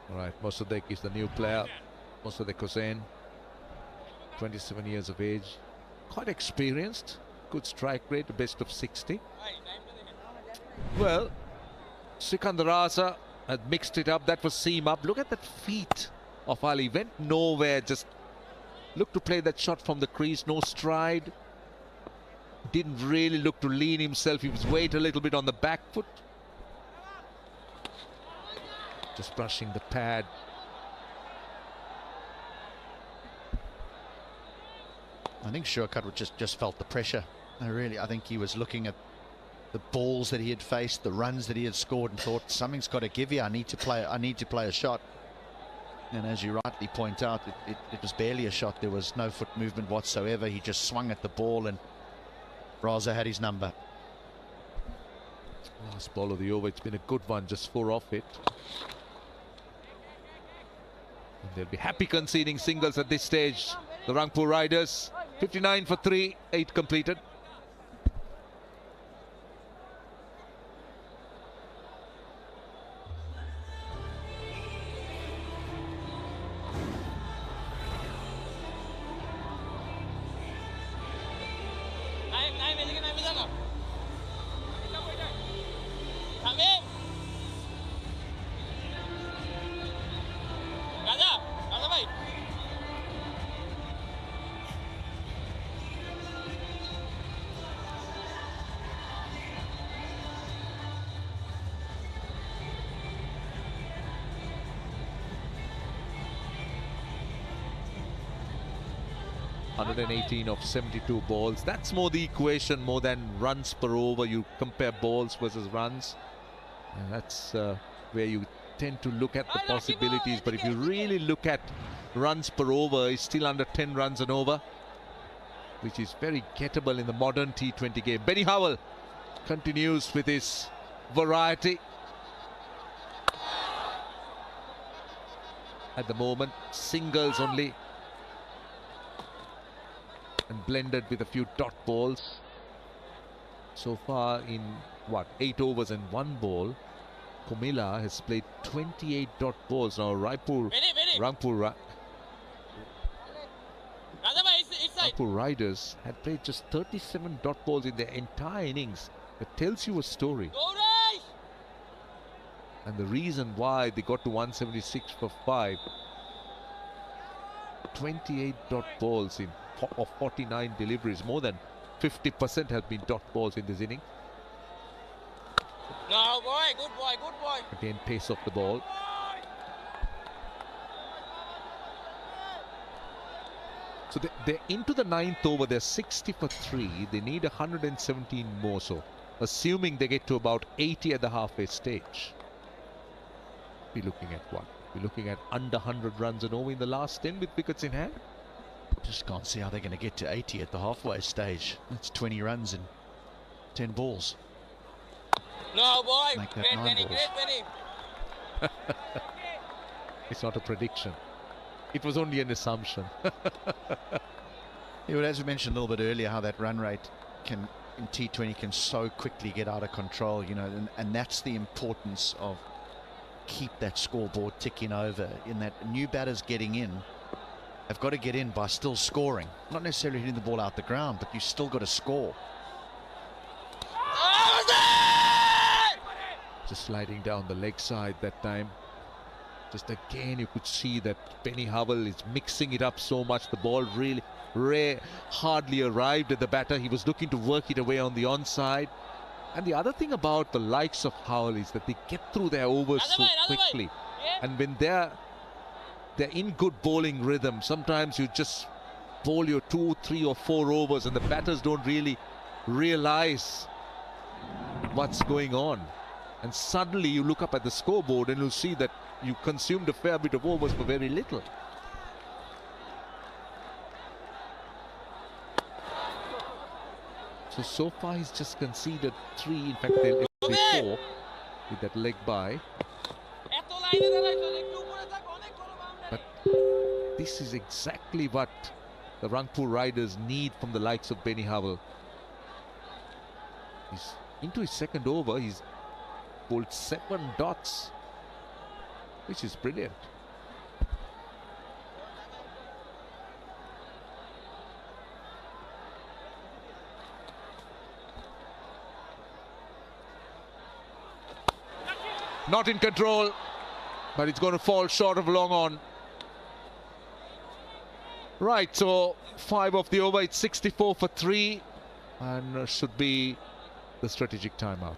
All right, Mossadegh is the new player. Mossadegh Hossain, 27 years of age, quite experienced, good strike rate, best of 60. Well, Sikandar Raza had mixed it up. That was seam up. Look at that feet of Ali. Went nowhere. Just looked to play that shot from the crease. No stride. Didn't really look to lean himself. He was weight a little bit on the back foot. Just brushing the pad. I think Shurkat just felt the pressure. I think he was looking at the balls that he had faced, the runs that he had scored, and thought, something's got to give here. I need to play a shot. And as you rightly point out, it was barely a shot. There was no foot movement whatsoever. He just swung at the ball, and Raza had his number. Last ball of the over. It's been a good one. Just 4 off it. And they'll be happy conceding singles at this stage. The Rangpur Riders. 59 for 3, 8 completed. (118 of 72 balls. That's more the equation, more than runs per over. You compare balls versus runs. And that's where you tend to look at the possibilities. But if you really look at runs per over, it's still under 10 runs and over, which is very gettable in the modern T20 game. Benny Howell continues with his variety. At the moment, singles only, and blended with a few dot balls. So far in, 8 overs and 1 ball, Komila has played 28 dot balls. Now Rangpur Riders had played just 37 dot balls in their entire innings. That tells you a story. And the reason why they got to 176 for 5, 28 dot balls in of 49 deliveries, more than 50% have been dot balls in this inning. No, boy, good boy, good boy. Again, pace of the ball. So they're into the 9th over. They're 60 for 3. They need 117 more. So, assuming they get to about 80 at the halfway stage, we're looking at what? We're looking at under 100 runs and over in the last 10 with wickets in hand. Just can't see how they're going to get to 80 at the halfway stage. That's 20 runs and 10 balls. No, boy. Make that Great 9 Benny, balls. great Benny. It's not a prediction. It was only an assumption. Yeah, well, as we mentioned a little bit earlier, how that run rate in T20 can so quickly get out of control, you know, and that's the importance of keep that scoreboard ticking over, in that new batters getting in have got to get in by still scoring. Not necessarily hitting the ball out the ground, but you still got to score. Just sliding down the leg side that time. Just again, you could see that Benny Howell is mixing it up so much. The ball really hardly arrived at the batter. He was looking to work it away on the onside. And the other thing about the likes of Howell is that they get through their overs so quickly. And when they're in good bowling rhythm, sometimes you just bowl your 2, 3 or 4 overs and the batters don't really realize what's going on. And suddenly you look up at the scoreboard and you'll see that you consumed a fair bit of overs for very little. So far he's just conceded 3. In fact, they'll be 4 with that leg by. But this is exactly what the Rangpur Riders need from the likes of Benny Howell. He's into his 2nd over. He's bowled 7 dots. which is brilliant. Not in control, but it's going to fall short of long on. Right, so 5 of the over, it's 64 for 3, and should be the strategic timeout.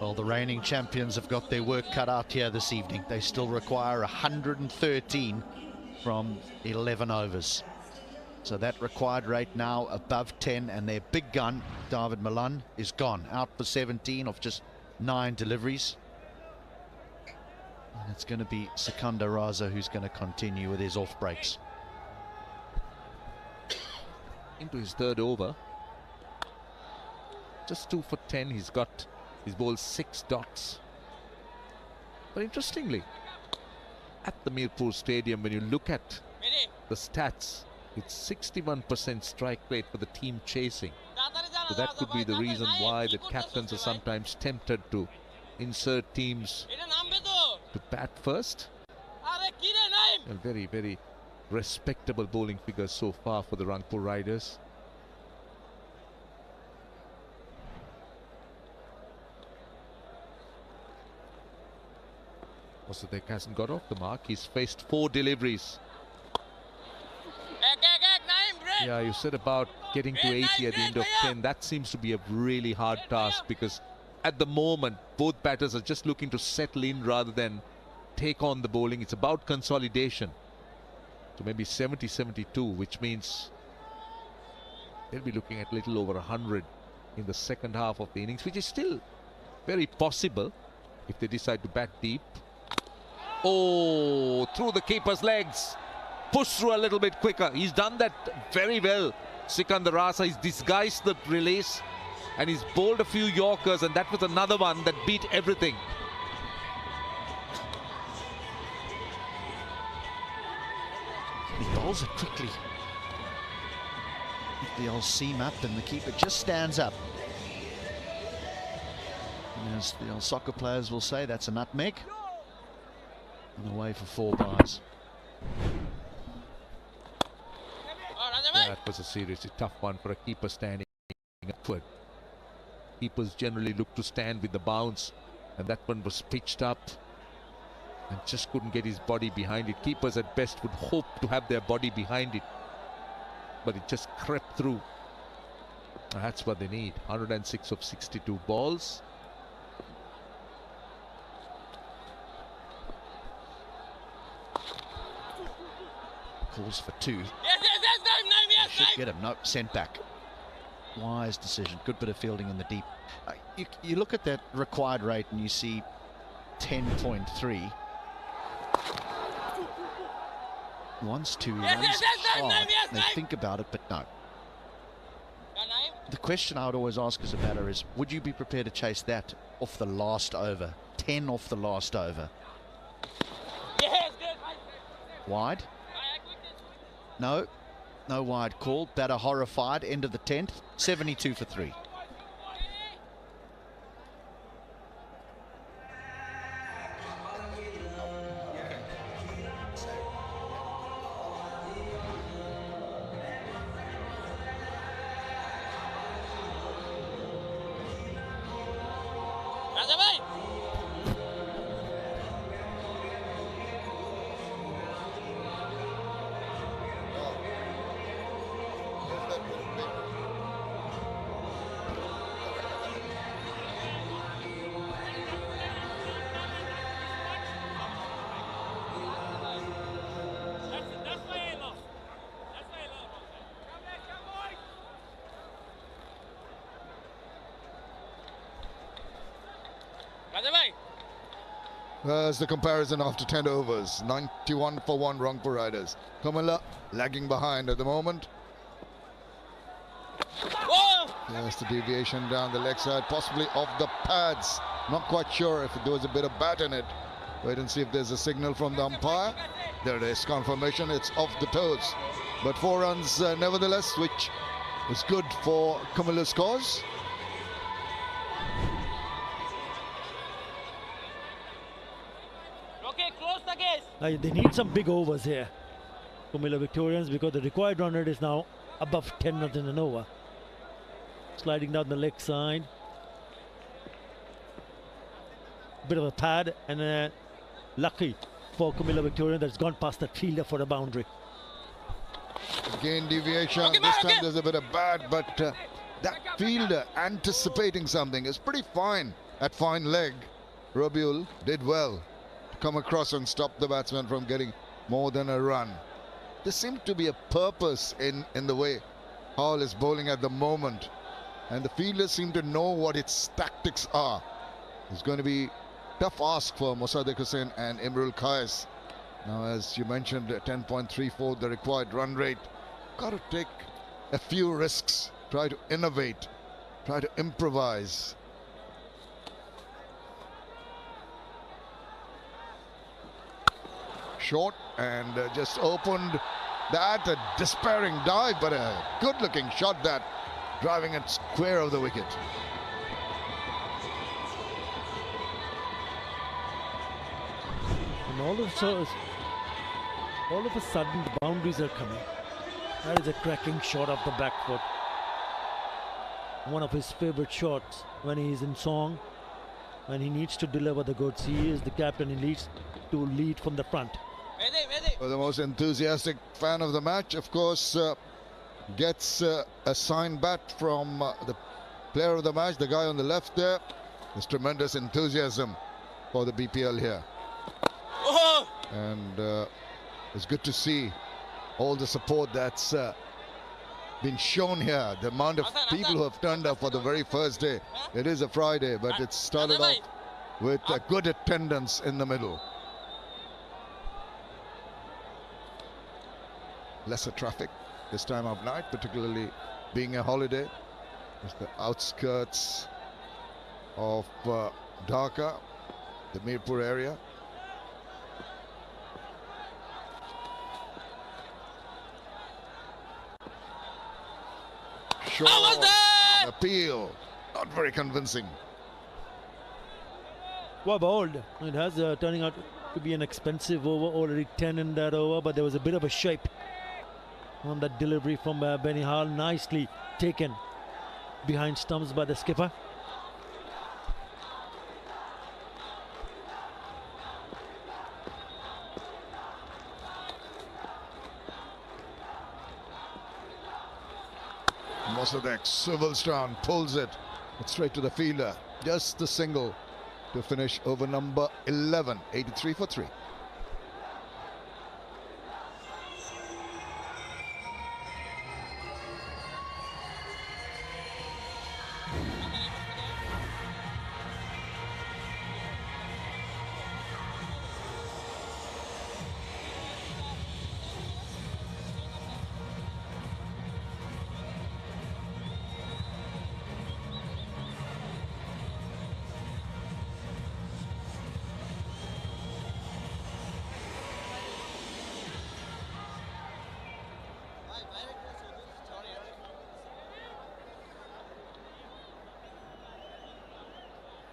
Well, the reigning champions have got their work cut out here this evening. They still require 113 from 11 overs. So that required rate now above 10, and their big gun, David Malan, is gone. Out for 17 of just 9 deliveries. And it's going to be Sikandar Raza who's going to continue with his off breaks. Into his third over. Just 2 for 10. He's got his bowled 6 dots. But interestingly, at the Mirpur Stadium, when you look at the stats, it's 61% strike rate for the team chasing. So that could be the reason why the captains are sometimes tempted to insert teams to bat first. A very, very respectable bowling figure so far for the Rangpur Riders. Wasadek hasn't got off the mark. He's faced 4 deliveries. Yeah, you said about getting to 80 at the end of 10. That seems to be a really hard task, because at the moment both batters are just looking to settle in rather than take on the bowling. It's about consolidation. So maybe 70-72, which means they'll be looking at a little over 100 in the second half of the innings, which is still very possible if they decide to bat deep. Oh, through the keeper's legs. Push through a little bit quicker. He's done that very well. Sikandar Raza, he's disguised the release and he's bowled a few Yorkers, and that was another one that beat everything. He bowls it quickly. The old seam up, and the keeper just stands up. As the old soccer players will say, that's a nutmeg. And away for 4 bars. That was a seriously tough one for a keeper standing upward. Keepers generally look to stand with the bounce, and that one was pitched up and just couldn't get his body behind it. Keepers at best would hope to have their body behind it, but it just crept through. That's what they need. 106 of 62 balls. Calls for 2. Yes, yes, Should get him. Nope, sent back. Wise decision. Good bit of fielding in the deep. You look at that required rate and you see 10.3. Wants to runs hard. They think about it, but no. The question I would always ask as a batter is, would you be prepared to chase that off the last over? 10 off the last over. Yes, Wide? No. No wide call. Batter horrified. End of the 10th. 72 for 3. There's the comparison after 10 overs. 91 for 1 wrong for riders. Kamala lagging behind at the moment. There's the deviation down the leg side, possibly off the pads. Not quite sure if there was a bit of bat in it. Wait and see if there's a signal from the umpire. There it is, confirmation, it's off the toes. But 4 runs nevertheless, which was good for Kamala's cause. They need some big overs here, Kumila Victorians, because the required run rate is now above 10 runs in an over. Sliding down the leg side. Bit of a pad, and lucky for Kumila Victorian that's gone past that fielder for a boundary. Again deviation, this time there's a bit of bad, but that fielder anticipating something is pretty fine. At fine leg, Rabiul did well to come across and stop the batsman from getting more than a run. There seemed to be a purpose in the way Howell is bowling at the moment, and the fielders seem to know what its tactics are. It's going to be tough ask for Mosaddeq Hussain and Imrul Qais. Now, as you mentioned, 10.34 the required run rate. Got to take a few risks, try to innovate, try to improvise. Short and just opened that, a despairing dive, but a good looking shot, that driving it square of the wicket. And all of a sudden the boundaries are coming. That is a cracking shot off the back foot. One of his favorite shots when he is in song, when he needs to deliver the goods. He is the captain, he needs to lead from the front. The most enthusiastic fan of the match, of course, gets a signed bat from the player of the match, the guy on the left there. There's tremendous enthusiasm for the BPL here. And it's good to see all the support that's been shown here. The amount of people who have turned up for the very first day. It is a Friday, but it started off with a good attendance in the middle. Lesser traffic this time of night, particularly being a holiday. It's the outskirts of Dhaka, the Mirpur area. Short appeal, not very convincing. Well bowled. It has turning out to be an expensive over, already 10 in that over, but there was a bit of a shape on that delivery from Benny Hall. Nicely taken behind stumps by the skipper. Mossadegh swivels down, pulls it straight to the fielder. Just the single to finish over number 11, 83 for 3.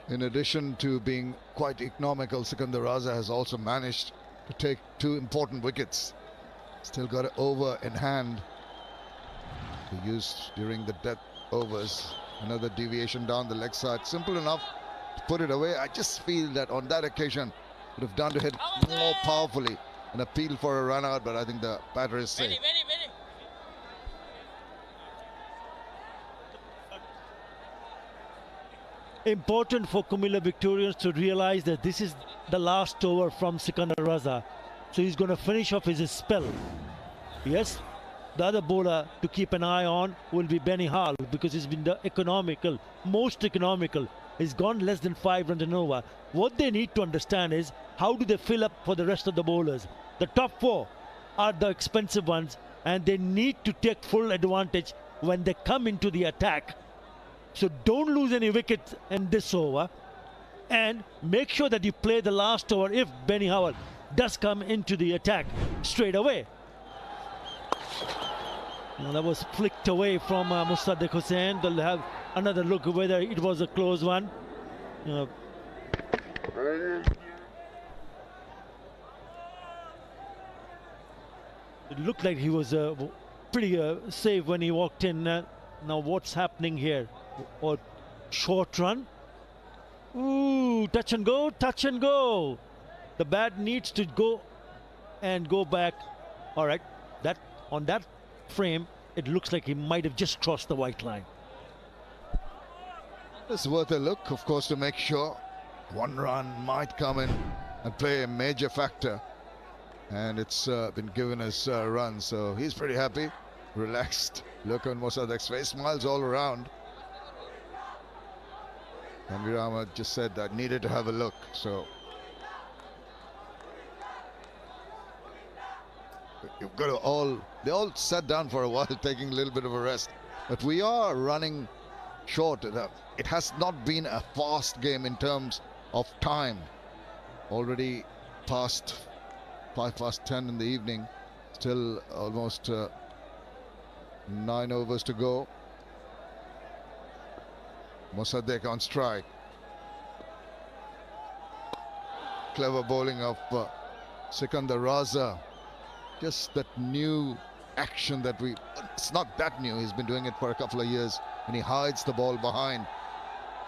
In addition to being quite economical, Sikandar Raza has also managed to take 2 important wickets. Still got it over in hand to use during the death overs. Another deviation down the leg side. Simple enough to put it away. I just feel that on that occasion would have done to hit more powerfully. An appeal for a run out, but I think the batter is safe. Very. Important for Kumila Victorians to realize that this is the last over from Sikandar Raza. So he's going to finish off his spell. Yes, the other bowler to keep an eye on will be Benny Hall, because he's been the most economical. He's gone less than 5 runs an over. What they need to understand is how do they fill up for the rest of the bowlers. The top 4 are the expensive ones, and they need to take full advantage when they come into the attack. So don't lose any wickets in this over, and make sure that you play the last over if Benny Howell does come into the attack straight away. Now that was flicked away from Mossadegh Hossain. They'll have another look whether it was a close one. It looked like he was pretty safe when he walked in. Now what's happening here? Or short run? Ooh, touch and go, touch and go. The bat needs to go and go back. All right, that on that frame, it looks like he might have just crossed the white line. It's worth a look, of course, to make sure. 1 run might come in and play a major factor, and it's been given as a run, so he's pretty happy. Relaxed look on Mossadegh's face, smiles all around. And Virama just said that needed to have a look, so you've got to they all sat down for a while taking a little bit of a rest, but we are running short. It has not been a fast game in terms of time. Already past 10 in the evening, still almost 9 overs to go. Mossadegh on strike. Clever bowling of Sikandar Raza. Just that new action that it's not that new, he's been doing it for a couple of years, and he hides the ball behind.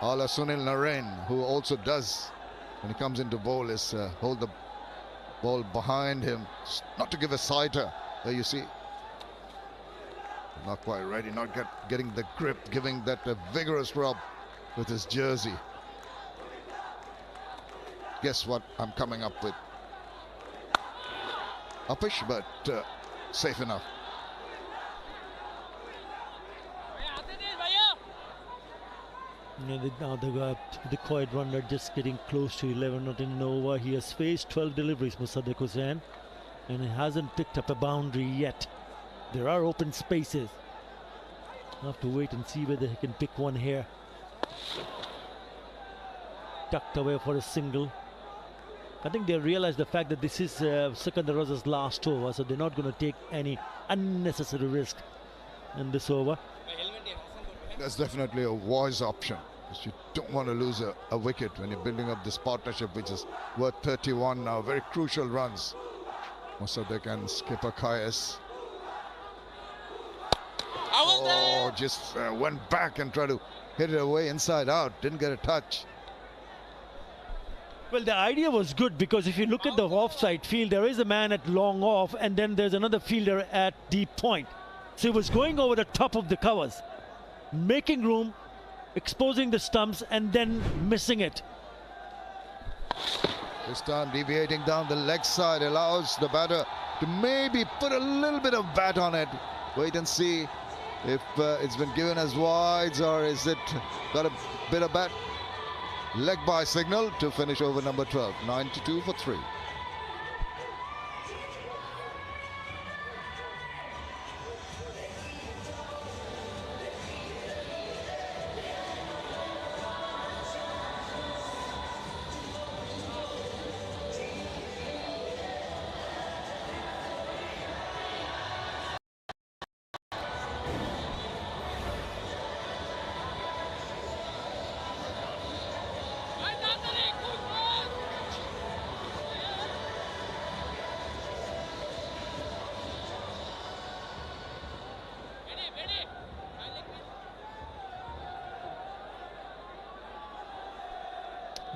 A la Sunil Narain, who also does when he comes into bowl, is hold the ball behind him, not to give a sighter. There you see, not quite ready, not getting the grip, giving that a vigorous rub with his jersey. Guess what I'm coming up with? Uppish, but safe enough. Now the quiet runner just getting close to 11 not in an over. He has faced 12 deliveries, Mossadegh Hossain, and he hasn't picked up a boundary yet. There are open spaces. I'll have to wait and see whether he can pick one here. Tucked away for a single. I think they realize the fact that this is Sikandar Raza's last over, so they're not going to take any unnecessary risk in this over. That's definitely a wise option. You should don't want to lose a wicket when you're building up this partnership, which is worth 31 now. Very crucial runs. Mosaddeq and skipper Kayes. Oh, just went back and tried to hit it away inside out. Didn't get a touch. Well, the idea was good because if you look at the offside field, there is a man at long off and then there's another fielder at deep point. So he was going over the top of the covers, making room, exposing the stumps and then missing it. This time deviating down the leg side allows the batter to maybe put a little bit of bat on it. Wait and see if it's been given as wides or is it got a bit of bat. Leg by signal to finish over number 12. 92 for 3.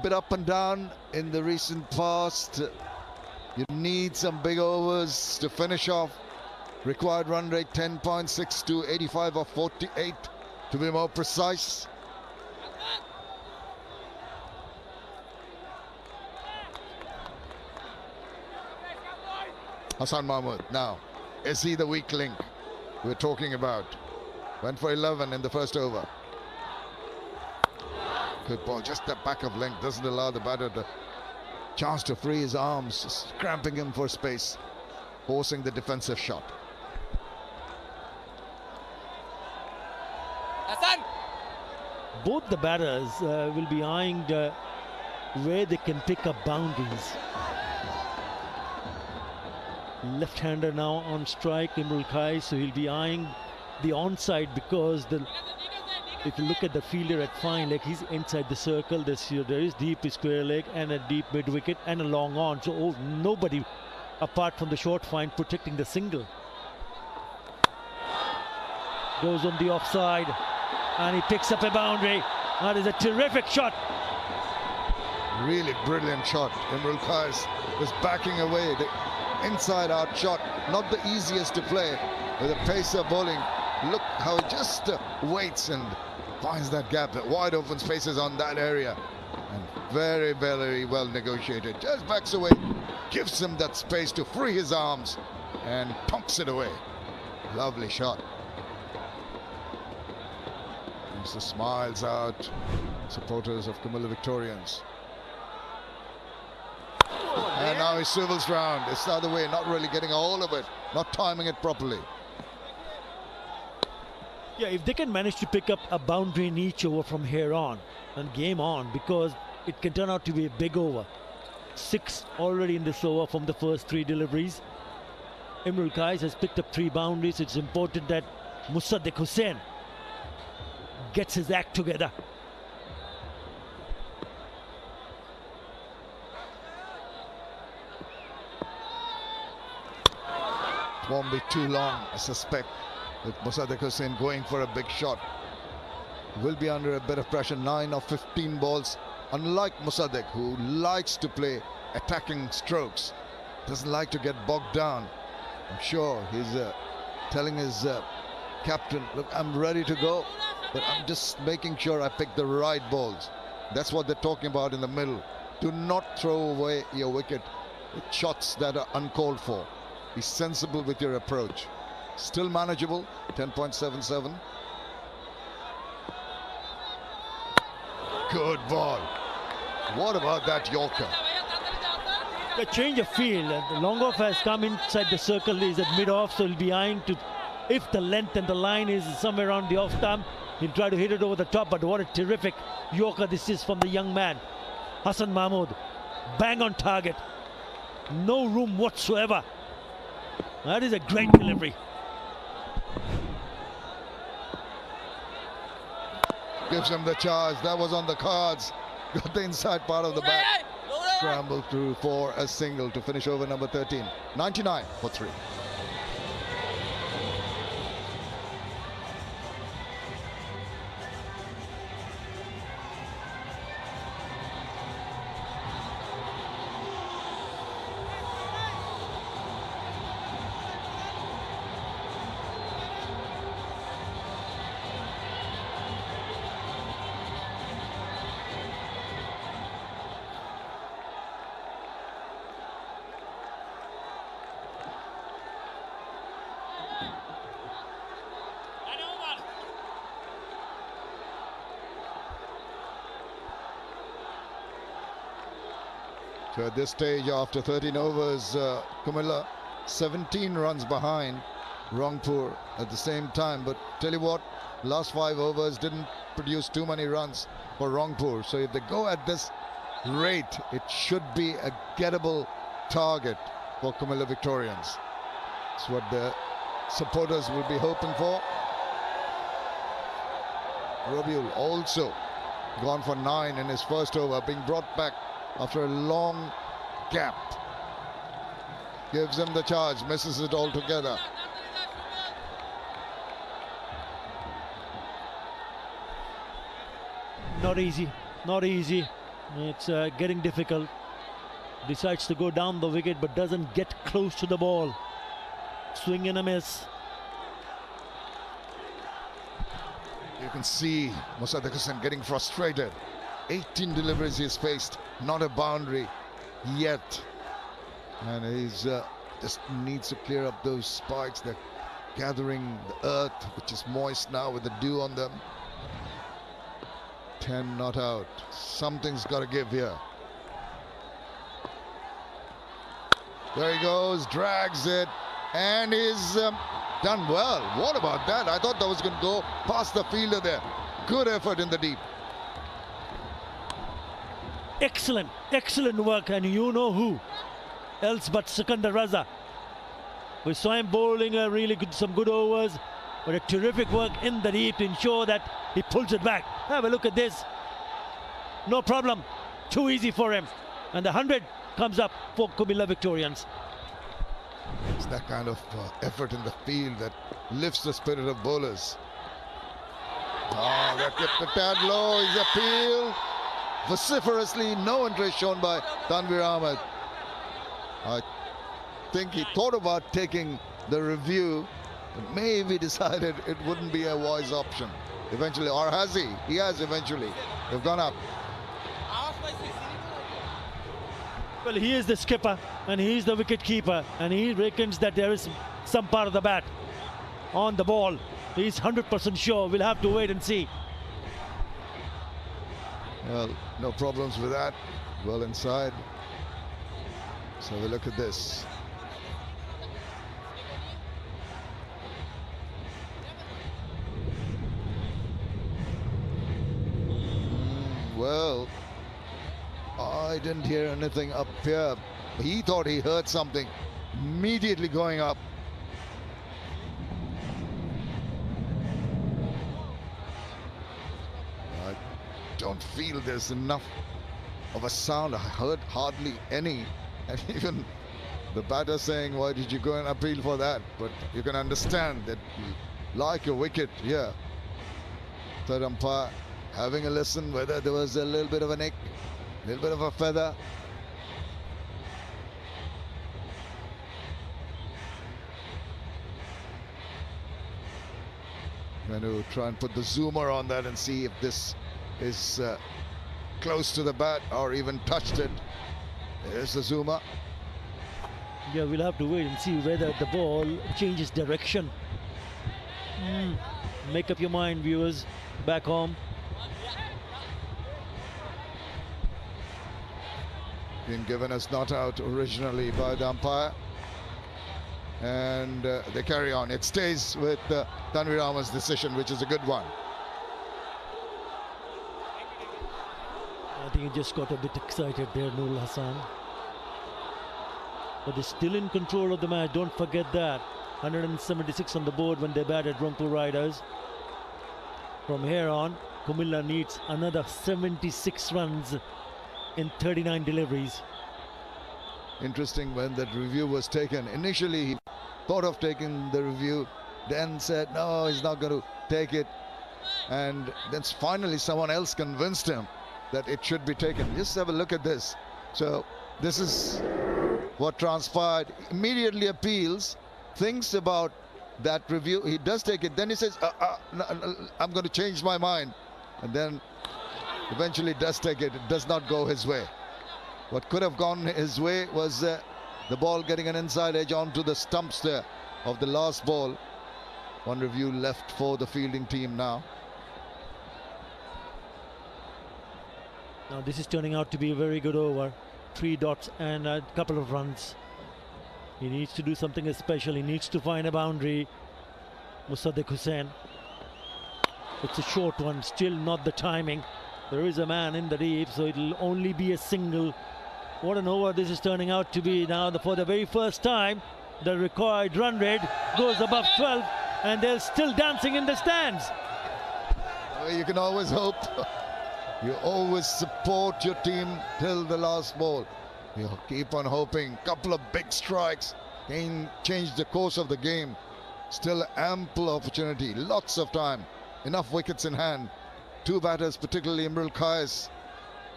Bit up and down in the recent past. You need some big overs to finish off. Required run rate 10.6 to 85 or 48 to be more precise. Hassan Mahmood now, is he the weak link we're talking about? Went for 11 in the first over. Good ball, just the back of length doesn't allow the batter the chance to free his arms, cramping him for space, forcing the defensive shot. Hassan! Both the batters will be eyeing where they can pick up boundaries. Left-hander now on strike, Imrul Kai, so he'll be eyeing the onside because if you look at the fielder at fine leg, he's inside the circle. There is deep square leg and a deep mid wicket and a long on. So nobody apart from the short fine protecting the single. Goes on the offside and he picks up a boundary. That is a terrific shot. Really brilliant shot. Imrul Kais was backing away. The inside out shot, not the easiest to play with a pacer bowling. Look how he just waits and finds that gap, that wide open spaces on that area, and very, very well negotiated. Just backs away, gives him that space to free his arms and pumps it away. Lovely shot. Brings the smiles out, supporters of Kumula Victorians. And now he swivels round. It's the other way, not really getting a hold of it, not timing it properly. Yeah, if they can manage to pick up a boundary in each over from here on and game on, because it can turn out to be a big over. 6 already in this over from the first 3 deliveries. Imrul Kais has picked up 3 boundaries. It's important that Mosaddeq Hussain gets his act together. Won't be too long, I suspect, with Mosaddeq Hussain going for a big shot. Will be under a bit of pressure. 9 of 15 balls. Unlike Mosaddeq, who likes to play attacking strokes, doesn't like to get bogged down. I'm sure he's telling his captain, look, I'm ready to go, but I'm just making sure I pick the right balls. That's what they're talking about in the middle. Do not throw away your wicket with shots that are uncalled for. Be sensible with your approach. Still manageable, 10.77. Good ball. What about that Yorker? The change of field. The long off has come inside the circle. He's at mid off, so he'll be eyeing to, if the length and the line is somewhere around the off stump, he'll try to hit it over the top. But what a terrific Yorker this is from the young man, Hassan Mahmood. Bang on target. No room whatsoever. That is a great delivery. gives him the charge. That was on the cards. Got the inside part of the bat. Scrambled through for a single to finish over number 13. 99 for 3. So at this stage, after 13 overs, Kumilla 17 runs behind Rangpur at the same time. But tell you what, last 5 overs didn't produce too many runs for Rangpur. So if they go at this rate, it should be a gettable target for Kumilla Victorians. That's what the supporters will be hoping for. Robiul also gone for 9 in his first over, being brought back after a long gap. Gives him the charge, misses it altogether. Not easy, not easy. It's getting difficult. Decides to go down the wicket but doesn't get close to the ball. Swing and a miss. You can see Musaddiq Hussain getting frustrated. 18 deliveries he's faced, not a boundary yet. And he's just needs to clear up those spikes. They're gathering the earth, which is moist now with the dew on them. 10 not out. Something's got to give here. There he goes, drags it, and he's done well. What about that? I thought that was going to go past the fielder there. Good effort in the deep. Excellent, excellent work, and you know who else but Sikandar Raza. We saw him bowling some good overs, but a terrific work in the deep to ensure that he pulls it back. Have a look at this. No problem. Too easy for him. And the 100 comes up for Kumilla Victorians. It's that kind of effort in the field that lifts the spirit of bowlers. Oh, that kept a tad low. His appeal. Vociferously, no interest shown by Tanvir Ahmed. I think he thought about taking the review, but maybe decided it wouldn't be a wise option. Eventually, or has he? He has eventually. They've gone up. Well, he is the skipper and he is the wicket keeper, and he reckons that there is some part of the bat on the ball. He's 100% sure. We'll have to wait and see. Well, no problems with that. Well inside. So we look at this. Well, I didn't hear anything up here. He thought he heard something immediately going up. I don't feel there's enough of a sound. I heard hardly any. And even the batter saying, why did you go and appeal for that? But you can understand that you like your wicket here. Third umpire having a listen whether there was a little bit of a nick, a little bit of a feather. Going to try and put the zoomer on that and see if this is close to the bat or even touched it. There's the zoomer. Yeah, we'll have to wait and see whether the ball changes direction. Make up your mind, viewers, back home. Been given as not out originally by the umpire. And they carry on. It stays with Tanvir Ahmed's decision, which is a good one. I think he just got a bit excited there, Nurul Hassan. But they're still in control of the match. Don't forget that. 176 on the board when they batted Rangpur Riders. From here on, Kumilla needs another 76 runs in 39 deliveries. Interesting when that review was taken. Initially, he thought of taking the review, then said, no, he's not going to take it. And then finally someone else convinced him that it should be taken. Just have a look at this. So this is what transpired. Immediately appeals, thinks about that review. He does take it. Then he says, no, I'm going to change my mind. And then eventually does take it. It does not go his way. What could have gone his way was the ball getting an inside edge onto the stumps there of the last ball. One review left for the fielding team now. Now this is turning out to be a very good over. 3 dots and a couple of runs. He needs to do something special. He needs to find a boundary. Musaddiq Hussain. It's a short one, still not the timing. There is a man in the deep, so it'll only be a single. What an over this is turning out to be now. For the very first time, the required run rate goes above 12, and they're still dancing in the stands. Well, you can always hope. You always support your team till the last ball. You keep on hoping. Couple of big strikes can change the course of the game. Still ample opportunity, lots of time, enough wickets in hand. 2 batters, particularly Imrul Kais,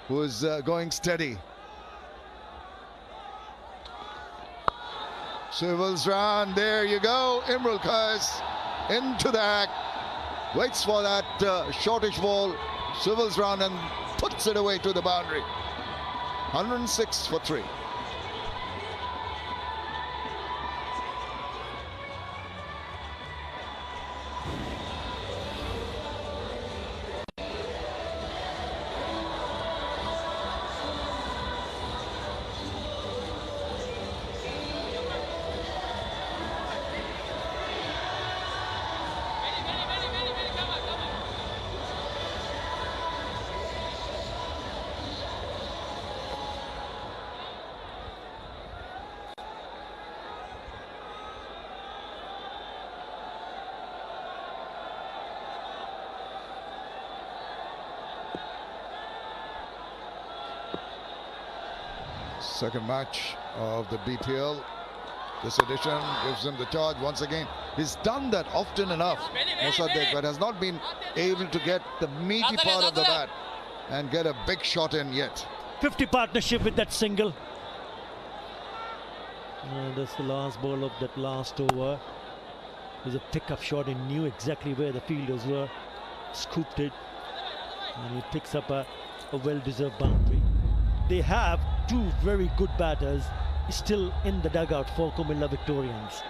who is going steady. Swivels round, there you go. Imrul Kais into the act, waits for that shortish ball, swivels round and puts it away to the boundary. 106 for 3. Second match of the BPL. This edition gives him the charge once again. He's done that often enough, Musaddiq, but has not been able to get the meaty part of the bat and get a big shot in yet. 50 partnership with that single. That's the last ball of that last over. It was a pick-up shot. He knew exactly where the fielders were. Scooped it. And he picks up a well-deserved boundary. They have 2 very good batters still in the dugout for Kumilla Victorians.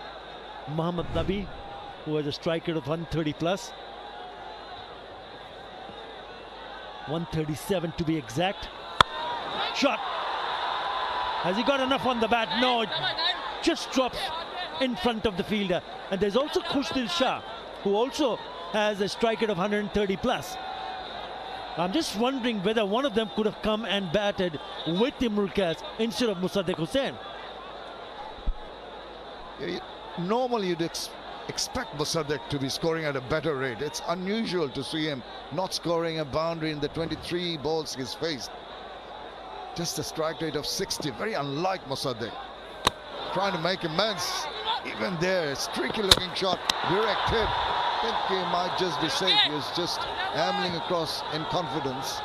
Muhammad Nabi, who has a strike rate of 130 plus. 137 to be exact. Shot. Has he got enough on the bat? No, it just drops in front of the fielder. And there's also Khushdil Shah, who also has a strike rate of 130 plus. I'm just wondering whether one of them could have come and batted with Imrul Kais instead of Musaddiq Hussain. Normally you'd expect Musaddiq to be scoring at a better rate. It's unusual to see him not scoring a boundary in the 23 balls he's faced. Just a strike rate of 60, very unlike Musaddiq. Trying to make amends. Even there, streaky looking shot, direct hit. I think he might just be safe. He was just ambling across in confidence.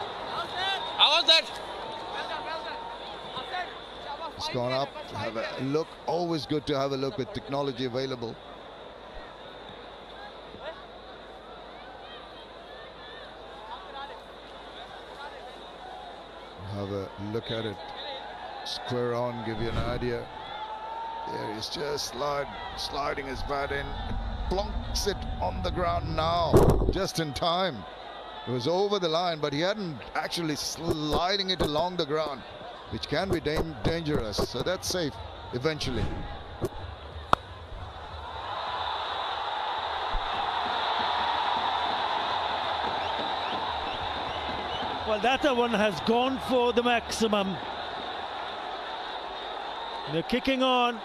How was that? It's gone up. Have a look. Always good to have a look with technology available. Have a look at it. Square on, give you an idea. There he's just sliding his bat in. Plonks it on the ground now, just in time. It was over the line, but he hadn't actually sliding it along the ground, which can be dangerous. So that's safe eventually. Well, that one has gone for the maximum. They're kicking on.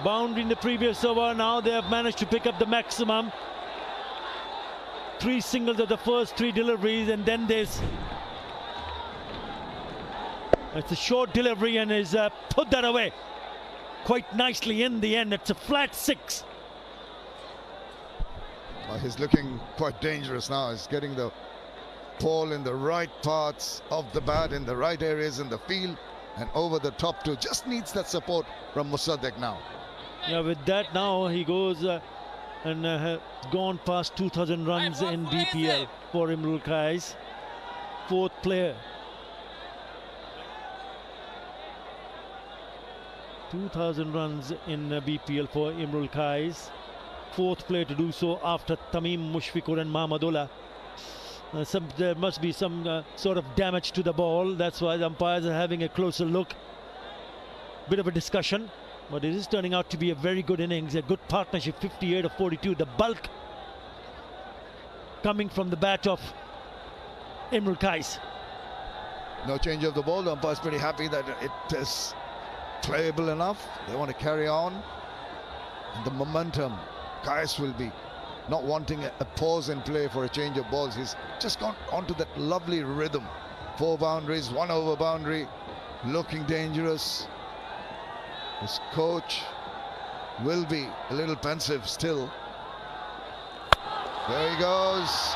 Boundary in the previous over. Now they have managed to pick up the maximum. 3 singles of the first 3 deliveries, and then there's it's a short delivery, and he's put that away quite nicely in the end. It's a flat 6. He's looking quite dangerous now. He's getting the ball in the right parts of the bat, in the right areas in the field, and over the top too. Just needs that support from Musaddiq now. Yeah, with that now he goes and gone past 2,000 runs in BPL for Imrul Kais. 4th player. 2,000 runs in BPL for Imrul Kais. 4th player to do so after Tamim Mushfiqur and Mahmudullah. There must be some sort of damage to the ball. That's why the umpires are having a closer look. Bit of a discussion, but it is turning out to be a very good innings, a good partnership. 58 of 42. The bulk coming from the bat of Imrul Kais. No change of the ball. The umpire's pretty happy that it is playable enough. They want to carry on. And the momentum, Kais will be not wanting a pause in play for a change of balls. He's just gone onto that lovely rhythm. 4 boundaries, 1 over boundary, looking dangerous. His coach will be a little pensive still. There he goes.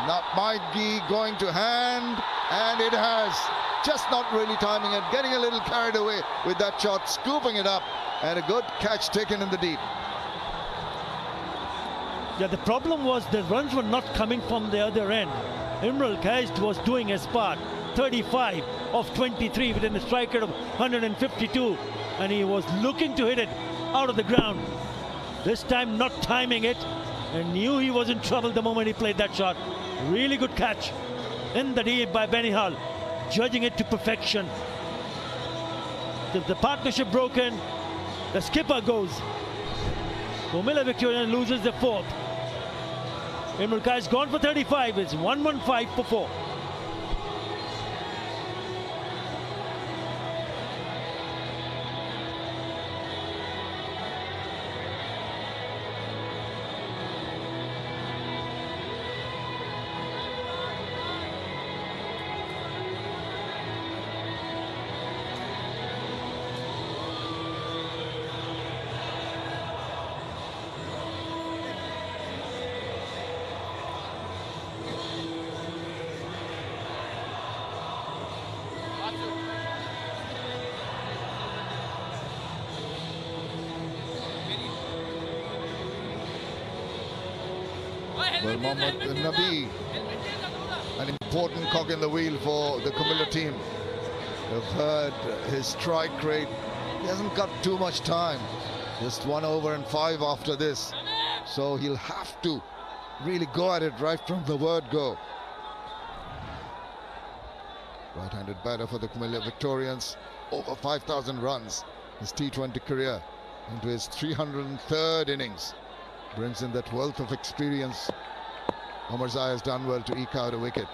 Not Mikey going to hand, and it has. Just not really timing it, getting a little carried away with that shot, scooping it up, and a good catch taken in the deep. Yeah, the problem was the runs were not coming from the other end. Imrul Kais was doing his part. 35 of 23 within a strike rate of 152, and he was looking to hit it out of the ground. This time not timing it, and knew he was in trouble the moment he played that shot. Really good catch in the deep by Benny Hull, judging it to perfection. The partnership broken, the skipper goes. Comilla Victorian loses the 4th. Imrul Kais gone for 35. It's 115 for 4. Well, Mohammad Nabi, an important cog in the wheel for the Comilla team. We've heard his strike rate. He hasn't got too much time. Just 1 over and 5 after this. So he'll have to really go at it right from the word go. Right-handed batter for the Comilla Victorians. Over 5,000 runs. His T20 career into his 303rd innings. Brings in that wealth of experience. Omar Zai has done well to eke out a wicket.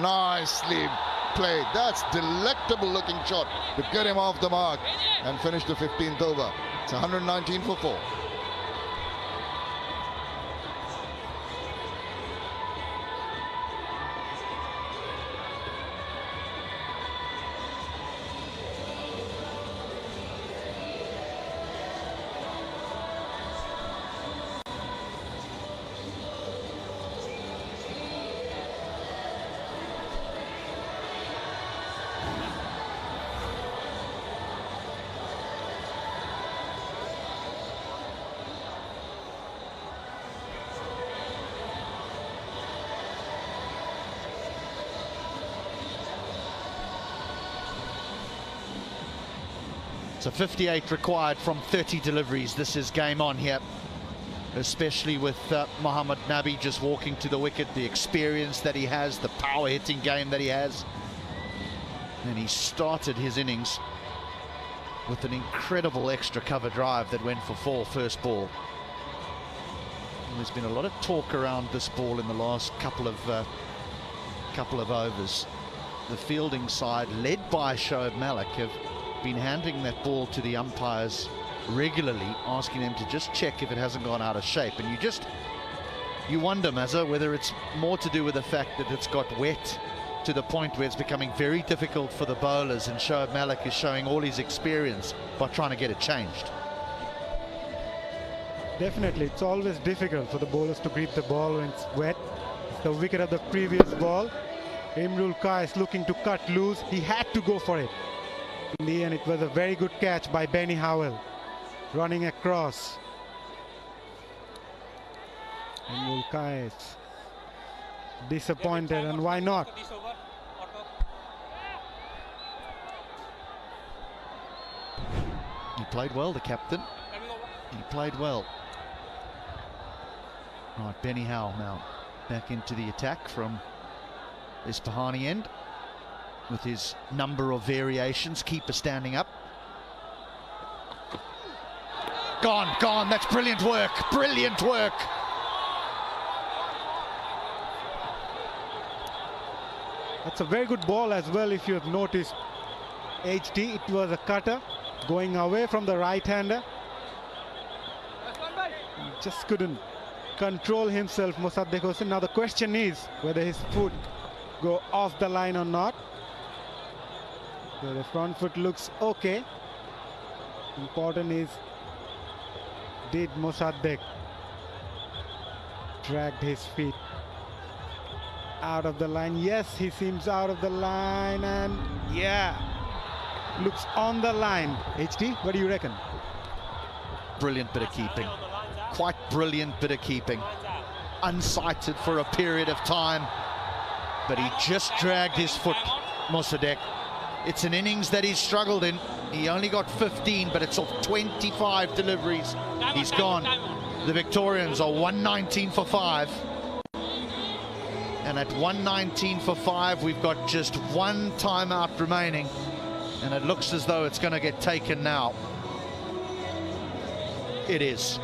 Nicely played. That's delectable looking shot to get him off the mark and finish the 15th over. It's 119 for 4. So 58 required from 30 deliveries. This is game on here, especially with Mohammad Nabi just walking to the wicket, the experience that he has, the power hitting game that he has. And he started his innings with an incredible extra cover drive that went for 4 first ball. And there's been a lot of talk around this ball in the last couple of overs. The fielding side, led by Shoaib Malik, have been handing that ball to the umpires regularly, asking them to just check if it hasn't gone out of shape. And you wonder, Mazza, whether it's more to do with the fact that it's got wet to the point where it's becoming very difficult for the bowlers, and Shoaib Malik is showing all his experience by trying to get it changed. Definitely, it's always difficult for the bowlers to grip the ball when it's wet. It's the wicket of the previous ball. Imrul Kais looking to cut loose. He had to go for it. In the end, it was a very good catch by Benny Howell, running across. Imrul Kais disappointed, and why not? He played well, the captain. He played well. Right, Benny Howell now back into the attack from Ispahani end with his number of variations. Keeper standing up. Gone, gone. That's brilliant work. Brilliant work. That's a very good ball as well, if you have noticed. HD, it was a cutter going away from the right-hander. He just couldn't control himself, Mosaddek Hossain. Now the question is whether his foot go off the line or not. So the front foot looks okay. Important is, did Mosaddek dragged his feet out of the line? Yes, he seems out of the line, and yeah, looks on the line. HD, what do you reckon? Brilliant bit of keeping. Quite brilliant bit of keeping. Unsighted for a period of time, but he just dragged his foot, Mosaddek. It's an innings that he's struggled in. He only got 15, but it's off 25 deliveries. He's gone. The Victorians are 119 for 5. And at 119 for 5, we've got just one timeout remaining. And it looks as though it's going to get taken now. It is.